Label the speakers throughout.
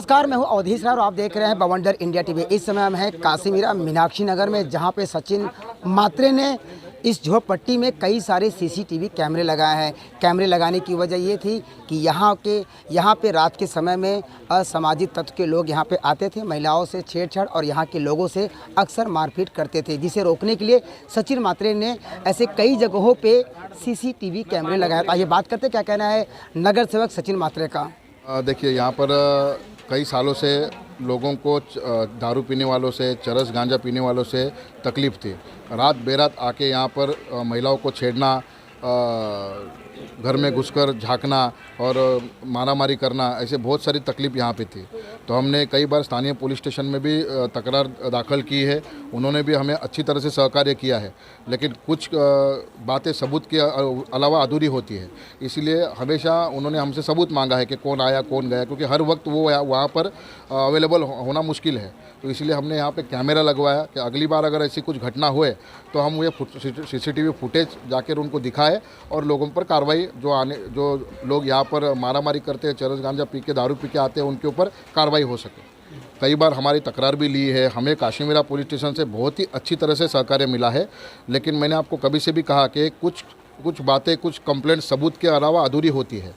Speaker 1: नमस्कार, मैं हूं अवधेश राय और आप देख रहे हैं बवंडर इंडिया टीवी। इस समय हम हैं काशीमीरा मीनाक्षी नगर में, जहां पे सचिन मात्रे ने इस झोपड़पट्टी में कई सारे सीसीटीवी कैमरे लगाए हैं। कैमरे लगाने की वजह ये थी कि यहाँ पे रात के समय में असामाजिक तत्व के लोग यहाँ पे आते थे, महिलाओं से छेड़छाड़ और यहाँ के लोगों से अक्सर मारपीट करते थे, जिसे रोकने के लिए सचिन मात्रे ने ऐसे कई जगहों पे सीसीटीवी कैमरे लगाए। आइए बात करते क्या कहना है नगर सेवक सचिन मात्रे का।
Speaker 2: देखिए, यहाँ पर कई सालों से लोगों को दारू पीने वालों से, चरस गांजा पीने वालों से तकलीफ़ थी। रात बेरात आके यहाँ पर महिलाओं को छेड़ना, घर में घुसकर झांकना और मारामारी करना, ऐसे बहुत सारी तकलीफ़ यहाँ पे थी। तो हमने कई बार स्थानीय पुलिस स्टेशन में भी तकरार दाखिल की है। उन्होंने भी हमें अच्छी तरह से सहकार्य किया है, लेकिन कुछ बातें सबूत के अलावा अधूरी होती है। इसीलिए हमेशा उन्होंने हमसे सबूत मांगा है कि कौन आया कौन गया, क्योंकि हर वक्त वो वहाँ पर अवेलेबल होना मुश्किल है। तो इसलिए हमने यहाँ पे कैमरा लगवाया कि अगली बार अगर ऐसी कुछ घटना हुए तो हम ये सीसीटीवी फुटेज जाकर उनको दिखाए और लोगों पर कार्रवाई, जो लोग यहाँ पर मारामारी करते हैं, चरस गांजा पी के, दारू पी के आते हैं, उनके ऊपर कार्रवाई हो सके। कई बार हमारी तकरार भी ली है। हमें काशीमीरा पुलिस स्टेशन से बहुत ही अच्छी तरह से सहकार्य मिला है, लेकिन मैंने आपको कभी से भी कहा कि कुछ बातें, कुछ कंप्लेंट सबूत के अलावा अधूरी होती है।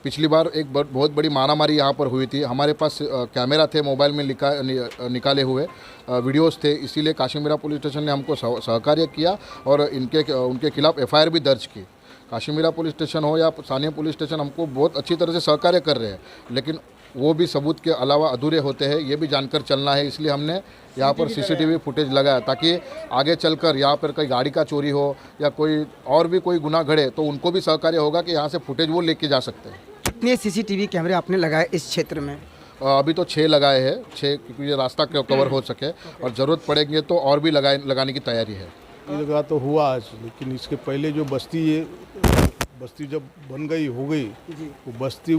Speaker 2: पिछली बार एक बहुत बड़ी मारामारी यहाँ पर हुई थी। हमारे पास कैमरा थे, मोबाइल में निकाले हुए वीडियोस थे, इसीलिए काशीमीरा पुलिस स्टेशन ने हमको सहकार्य किया और उनके खिलाफ एफआईआर भी दर्ज की। काशीमीरा पुलिस स्टेशन हो या स्थानीय पुलिस स्टेशन हमको बहुत अच्छी तरह से सहकार्य कर रहे हैं, लेकिन वो भी सबूत के अलावा अधूरे होते हैं, ये भी जानकर चलना है। इसलिए हमने यहाँ पर सीसीटीवी फुटेज लगाया, ताकि आगे चलकर यहाँ पर कोई गाड़ी का चोरी हो या कोई गुनाह घड़े तो उनको भी सहकार्य होगा कि यहाँ से फुटेज वो लेके जा सकते हैं।
Speaker 1: कितने सीसीटीवी कैमरे आपने लगाए इस क्षेत्र में?
Speaker 2: अभी तो 6 लगाए हैं, 6, क्योंकि ये रास्ता कवर हो सके और ज़रूरत पड़ेंगे तो और भी लगाने की तैयारी है।
Speaker 3: ये लगा तो हुआ आज, लेकिन इसके पहले जो बस्ती जब बन गई हो गई, वो बस्ती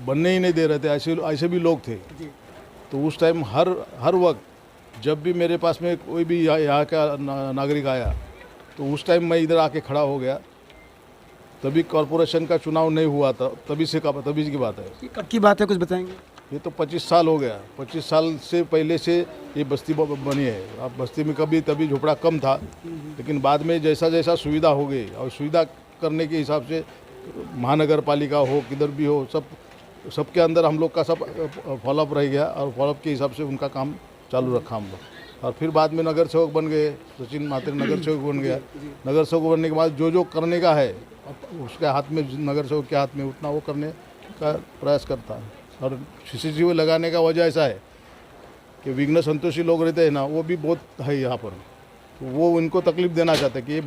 Speaker 3: बनने ही नहीं दे रहे थे। ऐसे भी लोग थे। तो उस टाइम हर वक्त जब भी मेरे पास में कोई भी यहाँ का नागरिक आया तो उस टाइम मैं इधर आके खड़ा हो गया। तभी कॉरपोरेशन का चुनाव नहीं हुआ था, तभी की बात है।
Speaker 1: ये कब की बात है, कुछ बताएंगे?
Speaker 3: ये तो 25 साल हो गया। 25 साल से पहले से ये बस्ती बनी है। अब बस्ती में तभी झोपड़ा कम था, लेकिन बाद में जैसा जैसा सुविधा हो गई और सुविधा करने के हिसाब से महानगर पालिका हो, किधर भी हो, सबके अंदर हम लोग का सब फॉलोअप रह गया और फॉलोअप के हिसाब से उनका काम चालू रखा हम लोग। और फिर बाद में नगर सेवक बन गए, सचिन मात्रे नगर सेवक बन गया। नगर सेवक बनने के बाद जो करने का है उसके हाथ में, नगर सेवक के हाथ में, उतना वो करने का प्रयास करता है। और सीसीटीवी लगाने का वजह ऐसा है कि विघ्न संतोषी लोग रहते हैं ना, वो भी बहुत है यहाँ पर। तो वो उनको तकलीफ देना चाहते हैं कि ये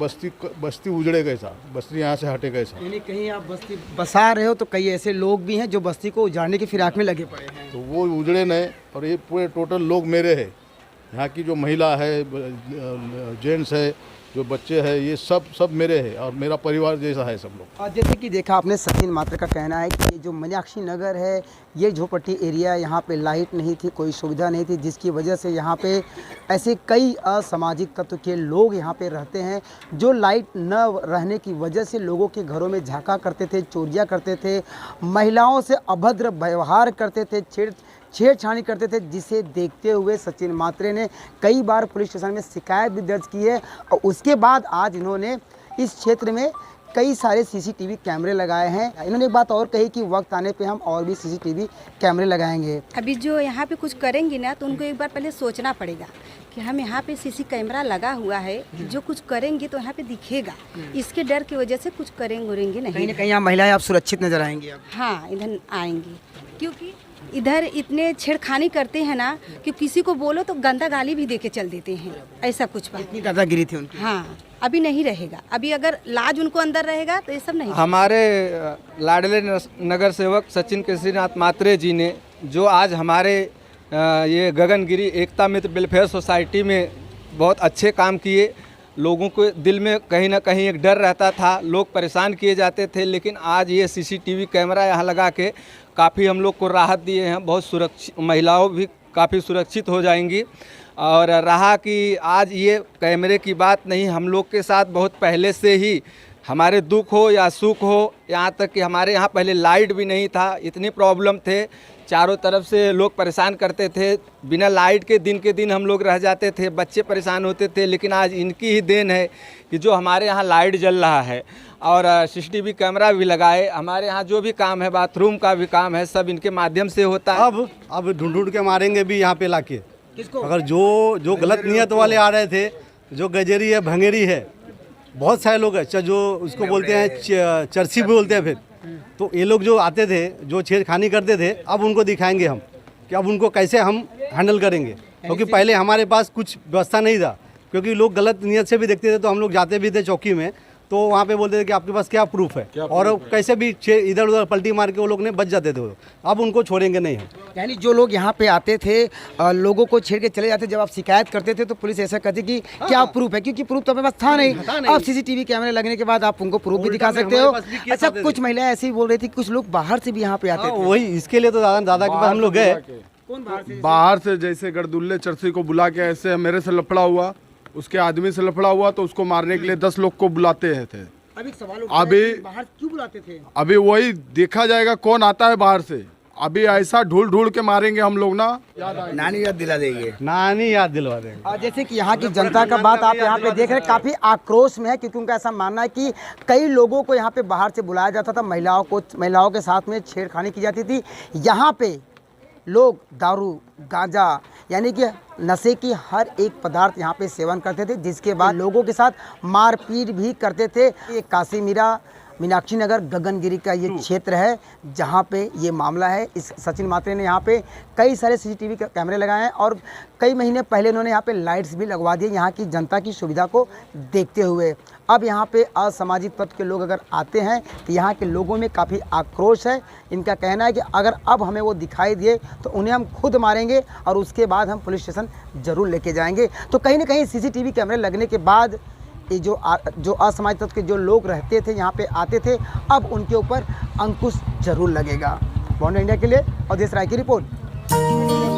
Speaker 3: बस्ती उजड़े कैसा, बस्ती यहाँ से हटे कैसा।
Speaker 1: यानी कहीं आप बस्ती बसा रहे हो तो कई ऐसे लोग भी हैं जो बस्ती को उजाड़ने की फिराक में लगे पड़े हैं।
Speaker 3: तो वो उजड़े नहीं, और ये पूरे टोटल लोग मेरे हैं। यहाँ की जो महिला है, जेंट्स है, जो बच्चे हैं, ये सब मेरे हैं और मेरा परिवार जैसा है सब लोग।
Speaker 1: जैसे कि देखा आपने, सचिन मात्रे का कहना है कि ये जो मीनाक्षी नगर है, ये झोपड़पट्टी एरिया, यहाँ पे लाइट नहीं थी, कोई सुविधा नहीं थी, जिसकी वजह से यहाँ पे ऐसे कई असामाजिक तत्व के लोग यहाँ पे रहते हैं, जो लाइट न रहने की वजह से लोगों के घरों में झांका करते थे, चोरियाँ करते थे, महिलाओं से अभद्र व्यवहार करते थे, छेड़छाड़ी करते थे, जिसे देखते हुए सचिन मात्रे ने कई बार पुलिस स्टेशन में शिकायत भी दर्ज की है। और उसके बाद आज इन्होंने इस क्षेत्र में कई सारे सीसीटीवी कैमरे लगाए हैं। इन्होंने एक बात और कही कि वक्त आने पे हम और भी सीसीटीवी कैमरे लगाएंगे।
Speaker 4: अभी जो यहाँ पे कुछ करेंगे ना, तो उनको एक बार पहले सोचना पड़ेगा कि हम यहाँ पे सीसी कैमरा लगा हुआ है, जो कुछ करेंगे तो यहाँ पे दिखेगा। इसके डर की वजह से कुछ करेंगे नहीं।
Speaker 1: कहीं ना कहीं यहाँ महिलाएं आप सुरक्षित नजर आएंगी अब।
Speaker 4: हाँ, इधर आएंगी, क्योंकि इधर इतने छेड़खानी करते हैं ना कि किसी को बोलो तो गंदा गाली भी देके चल देते हैं। ऐसा कुछ बात,
Speaker 1: इतनी दादागिरी थी उनकी।
Speaker 4: हाँ, अभी नहीं रहेगा। अभी अगर लाज उनको अंदर रहेगा तो ये सब नहीं।
Speaker 5: हमारे लाडले नगर सेवक सचिन केसरीनाथ मात्रे जी ने जो आज हमारे ये गगनगिरी एकता मित्र वेलफेयर सोसाइटी में बहुत अच्छे काम किए। लोगों के दिल में कहीं ना कहीं एक डर रहता था, लोग परेशान किए जाते थे, लेकिन आज ये सीसीटीवी कैमरा यहाँ लगा के काफ़ी हम लोग को राहत दिए हैं। बहुत सुरक्षित, महिलाओं भी काफ़ी सुरक्षित हो जाएंगी। और रहा कि आज ये कैमरे की बात नहीं, हम लोग के साथ बहुत पहले से ही हमारे दुख हो या सुख हो, यहाँ तक कि हमारे यहाँ पहले लाइट भी नहीं था, इतनी प्रॉब्लम थे, चारों तरफ से लोग परेशान करते थे, बिना लाइट के दिन हम लोग रह जाते थे, बच्चे परेशान होते थे। लेकिन आज इनकी ही देन है कि जो हमारे यहाँ लाइट जल रहा है और CCTV कैमरा भी लगाए। हमारे यहाँ जो भी काम है, बाथरूम का भी काम है, सब इनके माध्यम से होता है।
Speaker 6: अब ढूंढ के मारेंगे भी यहाँ पे लाके। अगर जो गलत नियत वाले आ रहे थे, जो गजेरी है, भंगेरी है, बहुत सारे लोग हैं जो उसको बोलते हैं चर्ची भी बोलते हैं। फिर तो ये लोग जो आते थे, जो छेड़खानी करते थे, अब उनको दिखाएंगे हम कि अब उनको कैसे हम हैंडल करेंगे। क्योंकि पहले हमारे पास कुछ व्यवस्था नहीं था, क्योंकि लोग गलत नियत से भी देखते थे, तो हम लोग जाते भी थे चौकी में, तो वहाँ पे बोलते थे कि आपके पास क्या प्रूफ है, और कैसे भी इधर उधर पलटी मार के वो लोग ने बच जाते थे। अब उनको छोड़ेंगे नहीं हम।
Speaker 1: यानी जो लोग यहाँ पे आते थे, लोगों को छेड़ के चले जाते, जब आप शिकायत करते थे तो पुलिस ऐसा कहती कि क्या प्रूफ है, क्योंकि प्रूफ तो अपने पास था नहीं। अब CCTV कैमरे लगने के बाद आप उनको प्रूफ भी दिखा सकते हो। अच्छा, कुछ महिलाएं ऐसी बोल रही थी, कुछ लोग बाहर से भी यहाँ पे आते थे।
Speaker 6: वही इसके लिए तो दादा के पास हम लोग गए।
Speaker 1: कौन
Speaker 7: बाहर से जैसे गरदुल्ले चर्ची को बुला के, ऐसे मेरे से लफड़ा हुआ, उसके आदमी से लफड़ा हुआ, तो उसको मारने के लिए 10 लोग को बुलाते थे।
Speaker 1: अभी सवाल
Speaker 7: अभी
Speaker 1: बाहर क्यों बुलाते थे?
Speaker 7: अभी वही देखा जाएगा कौन आता है बाहर से। अभी ऐसा ढूंढ के मारेंगे हम लोग ना।
Speaker 6: नानी याद दिलवा देंगे।
Speaker 1: जैसे कि यहाँ की जनता का बात आप यहाँ पे देख रहे हैं, काफ़ी आक्रोश में है, क्योंकि उनका ऐसा मानना है कि कई लोगों को यहाँ पे बाहर से बुलाया जाता था, महिलाओं के साथ में छेड़खानी की जाती थी। यहाँ पे लोग दारू, गांजा, यानी कि नशे की हर एक पदार्थ यहाँ पे सेवन करते थे, जिसके बाद लोगों के साथ मारपीट भी करते थे। ये काशीमीरा मीनाक्षी नगर गगनगिरी का ये क्षेत्र है जहाँ पे ये मामला है। इस सचिन मात्रे ने यहाँ पे कई सारे CCTV कैमरे लगाए हैं और कई महीने पहले उन्होंने यहाँ पे लाइट्स भी लगवा दिए यहाँ की जनता की सुविधा को देखते हुए। अब यहाँ पे असामाजिक तत्व के लोग अगर आते हैं तो यहाँ के लोगों में काफ़ी आक्रोश है। इनका कहना है कि अगर अब हमें वो दिखाई दिए तो उन्हें हम खुद मारेंगे और उसके बाद हम पुलिस स्टेशन ज़रूर लेके जाएंगे। तो कहीं ना कहीं CCTV कैमरे लगने के बाद ये जो असामाजिक तत्व के जो लोग रहते थे, यहाँ पे आते थे, अब उनके ऊपर अंकुश जरूर लगेगा। बॉन्ड इंडिया के लिए अवधेश राय की रिपोर्ट।